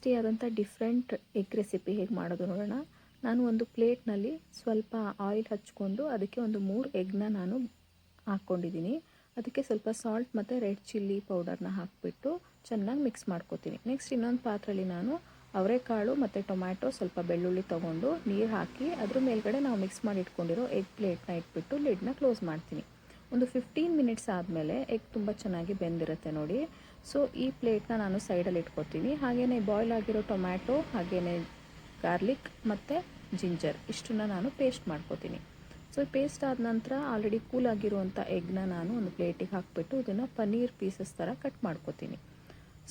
ಟೇಸ್ಟಿಯಾದಂಥ different egg recipe ಹೇಗೆ ಮಾಡೋದು ನೋಡೋಣ. ನಾನು ಒಂದು ಪ್ಲೇಟ್ನಲ್ಲಿ ಸ್ವಲ್ಪ ಆಯಿಲ್ ಹಚ್ಕೊಂಡು ಅದಕ್ಕೆ ಒಂದು 3 ಎಗ್ನ ನಾನು ಹಾಕ್ಕೊಂಡಿದ್ದೀನಿ. ಅದಕ್ಕೆ ಸ್ವಲ್ಪ ಸಾಲ್ಟ್ ಮತ್ತು ರೆಡ್ ಚಿಲ್ಲಿ ಪೌಡರ್ನ ಹಾಕಿಬಿಟ್ಟು ಚೆನ್ನಾಗಿ ಮಿಕ್ಸ್ ಮಾಡ್ಕೋತೀನಿ. ನೆಕ್ಸ್ಟ್ ಇನ್ನೊಂದು ಪಾತ್ರೆಯಲ್ಲಿ ನಾನು ಅವರೆಕಾಳು ಮತ್ತು ಟೊಮ್ಯಾಟೊ ಸ್ವಲ್ಪ ಬೆಳ್ಳುಳ್ಳಿ ತೊಗೊಂಡು ನೀರು ಹಾಕಿ ಅದ್ರ ಮೇಲ್ಗಡೆ ನಾವು ಮಿಕ್ಸ್ ಮಾಡಿ ಇಟ್ಕೊಂಡಿರೋ ಎಗ್ ಪ್ಲೇಟ್ನ ಇಟ್ಬಿಟ್ಟು ಲಿಡ್ನ ಕ್ಲೋಸ್ ಮಾಡ್ತೀನಿ. ಒಂದು 15 ಮಿನಿಟ್ಸ್ ಆದಮೇಲೆ ಎಗ್ ತುಂಬ ಚೆನ್ನಾಗಿ ಬೆಂದಿರುತ್ತೆ ನೋಡಿ. ಸೊ ಈ ಪ್ಲೇಟ್ನ ನಾನು ಸೈಡಲ್ಲಿ ಇಟ್ಕೊತೀನಿ. ಹಾಗೆಯೇ ಬಾಯ್ಲ್ ಆಗಿರೋ ಟೊಮ್ಯಾಟೊ, ಹಾಗೆಯೇ ಗಾರ್ಲಿಕ್ ಮತ್ತು ಜಿಂಜರ್ ಇಷ್ಟನ್ನು ನಾನು ಪೇಸ್ಟ್ ಮಾಡ್ಕೋತೀನಿ. ಸೊ ಪೇಸ್ಟ್ ಆದ ನಂತರ ಆಲ್ರೆಡಿ ಕೂಲ್ ಆಗಿರುವಂಥ ಎಗ್ನ ನಾನು ಒಂದು ಪ್ಲೇಟಿಗೆ ಹಾಕಿಬಿಟ್ಟು ಇದನ್ನು ಪನ್ನೀರ್ ಪೀಸಸ್ ಥರ ಕಟ್ ಮಾಡ್ಕೋತೀನಿ.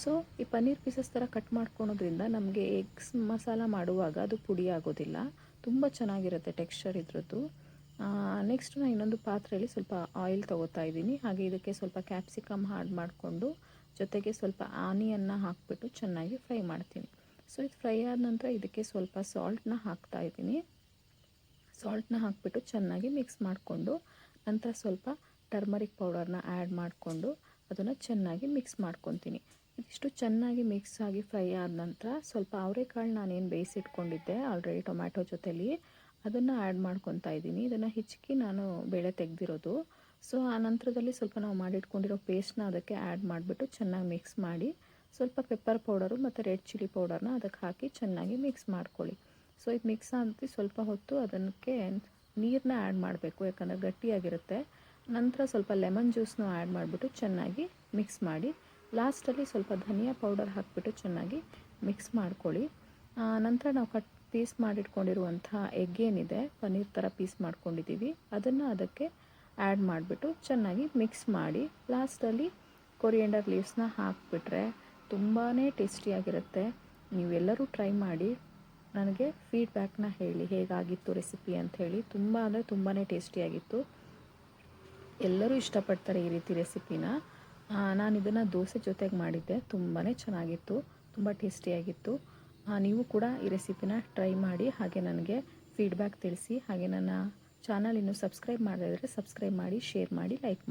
ಸೊ ಈ ಪನ್ನೀರ್ ಪೀಸಸ್ ಥರ ಕಟ್ ಮಾಡ್ಕೊಳೋದ್ರಿಂದ ನಮಗೆ ಎಗ್ಸ್ ಮಸಾಲ ಮಾಡುವಾಗ ಅದು ಪುಡಿ ಆಗೋದಿಲ್ಲ, ತುಂಬ ಚೆನ್ನಾಗಿರುತ್ತೆ ಟೆಕ್ಸ್ಚರ್ ಇದ್ರದ್ದು. ನೆಕ್ಸ್ಟ್ ನಾನು ಇನ್ನೊಂದು ಪಾತ್ರೆಯಲ್ಲಿ ಸ್ವಲ್ಪ ಆಯಿಲ್ ತೊಗೋತಾ ಇದ್ದೀನಿ. ಹಾಗೆ ಇದಕ್ಕೆ ಸ್ವಲ್ಪ ಕ್ಯಾಪ್ಸಿಕಮ್ ಆ್ಯಡ್ ಮಾಡಿಕೊಂಡು ಜೊತೆಗೆ ಸ್ವಲ್ಪ ಆನಿಯನ್ನ ಹಾಕಿಬಿಟ್ಟು ಚೆನ್ನಾಗಿ ಫ್ರೈ ಮಾಡ್ತೀನಿ. ಸೊ ಇದು ಫ್ರೈ ಆದ ನಂತರ ಇದಕ್ಕೆ ಸ್ವಲ್ಪ ಸಾಲ್ಟ್ನ ಹಾಕ್ತಾ ಇದ್ದೀನಿ. ಸಾಲ್ಟ್ನ ಹಾಕಿಬಿಟ್ಟು ಚೆನ್ನಾಗಿ ಮಿಕ್ಸ್ ಮಾಡಿಕೊಂಡು ನಂತರ ಸ್ವಲ್ಪ ಟರ್ಮರಿಕ್ ಪೌಡರ್ನ ಆ್ಯಡ್ ಮಾಡಿಕೊಂಡು ಅದನ್ನು ಚೆನ್ನಾಗಿ ಮಿಕ್ಸ್ ಮಾಡ್ಕೊತೀನಿ. ಇದಿಷ್ಟು ಚೆನ್ನಾಗಿ ಮಿಕ್ಸ್ ಆಗಿ ಫ್ರೈ ಆದ ನಂತರ ಸ್ವಲ್ಪ ಅವರೆಕಾಳು ನಾನೇನು ಬೇಯಿಸಿಟ್ಕೊಂಡಿದ್ದೆ ಆಲ್ರೆಡಿ ಟೊಮ್ಯಾಟೊ ಜೊತೆಲಿ ಅದನ್ನು ಆ್ಯಡ್ ಮಾಡ್ಕೊತಾ ಇದ್ದೀನಿ. ಇದನ್ನು ಹಿಚ್ಕಿ ನಾನು ಬೇಳೆ ತೆಗೆದಿರೋದು. ಸೊ ಆ ನಂತರದಲ್ಲಿ ಸ್ವಲ್ಪ ನಾವು ಮಾಡಿಟ್ಕೊಂಡಿರೋ ಪೇಸ್ಟ್ನ ಅದಕ್ಕೆ ಆ್ಯಡ್ ಮಾಡಿಬಿಟ್ಟು ಚೆನ್ನಾಗಿ ಮಿಕ್ಸ್ ಮಾಡಿ ಸ್ವಲ್ಪ ಪೆಪ್ಪರ್ ಪೌಡರು ಮತ್ತು ರೆಡ್ ಚಿಲ್ಲಿ ಪೌಡರ್ನ ಅದಕ್ಕೆ ಹಾಕಿ ಚೆನ್ನಾಗಿ ಮಿಕ್ಸ್ ಮಾಡ್ಕೊಳ್ಳಿ. ಸೊ ಇದು ಮಿಕ್ಸ್ ಆಗಿ ಸ್ವಲ್ಪ ಹೊತ್ತು ಅದಕ್ಕೆ ನೀರನ್ನ ಆ್ಯಡ್ ಮಾಡಬೇಕು, ಯಾಕಂದರೆ ಗಟ್ಟಿಯಾಗಿರುತ್ತೆ. ನಂತರ ಸ್ವಲ್ಪ ಲೆಮನ್ ಜ್ಯೂಸ್ನ ಆ್ಯಡ್ ಮಾಡಿಬಿಟ್ಟು ಚೆನ್ನಾಗಿ ಮಿಕ್ಸ್ ಮಾಡಿ ಲಾಸ್ಟಲ್ಲಿ ಸ್ವಲ್ಪ ಧನಿಯಾ ಪೌಡರ್ ಹಾಕಿಬಿಟ್ಟು ಚೆನ್ನಾಗಿ ಮಿಕ್ಸ್ ಮಾಡ್ಕೊಳ್ಳಿ. ನಂತರ ನಾವು ಪೀಸ್ ಮಾಡಿಟ್ಕೊಂಡಿರುವಂಥ ಎಗ್ ಏನಿದೆ ಪನ್ನೀರ್ ಥರ ಪೀಸ್ ಮಾಡ್ಕೊಂಡಿದ್ದೀವಿ ಅದನ್ನು ಅದಕ್ಕೆ ಆ್ಯಡ್ ಮಾಡಿಬಿಟ್ಟು ಚೆನ್ನಾಗಿ ಮಿಕ್ಸ್ ಮಾಡಿ ಲಾಸ್ಟಲ್ಲಿ ಕೊರಿಯಂಡರ್ ಲೀವ್ಸ್ನ ಹಾಕಿಬಿಟ್ರೆ ತುಂಬಾ ಟೇಸ್ಟಿಯಾಗಿರುತ್ತೆ. ನೀವೆಲ್ಲರೂ ಟ್ರೈ ಮಾಡಿ ನನಗೆ ಫೀಡ್ಬ್ಯಾಕ್ನ ಹೇಳಿ ಹೇಗಾಗಿತ್ತು ರೆಸಿಪಿ ಅಂಥೇಳಿ. ತುಂಬ ಅಂದರೆ ತುಂಬಾ ಟೇಸ್ಟಿಯಾಗಿತ್ತು, ಎಲ್ಲರೂ ಇಷ್ಟಪಡ್ತಾರೆ ಈ ರೀತಿ ರೆಸಿಪಿನ. ನಾನು ಇದನ್ನು ದೋಸೆ ಜೊತೆಗೆ ಮಾಡಿದ್ದೆ, ತುಂಬಾ ಚೆನ್ನಾಗಿತ್ತು, ತುಂಬ ಟೇಸ್ಟಿಯಾಗಿತ್ತು. ನೀವು ಕೂಡ ಈ ರೆಸಿಪಿನ ಟ್ರೈ ಮಾಡಿ ಹಾಗೆ ನನಗೆ ಫೀಡ್ಬ್ಯಾಕ್ ತಿಳಿಸಿ. ಹಾಗೆ ನನ್ನ ಚಾನಲ್ ಇನ್ನೂ ಸಬ್ಸ್ಕ್ರೈಬ್ ಮಾಡದೇ ಇದ್ದರೆ ಸಬ್ಸ್ಕ್ರೈಬ್ ಮಾಡಿ, ಶೇರ್ ಮಾಡಿ, ಲೈಕ್ ಮಾಡಿ.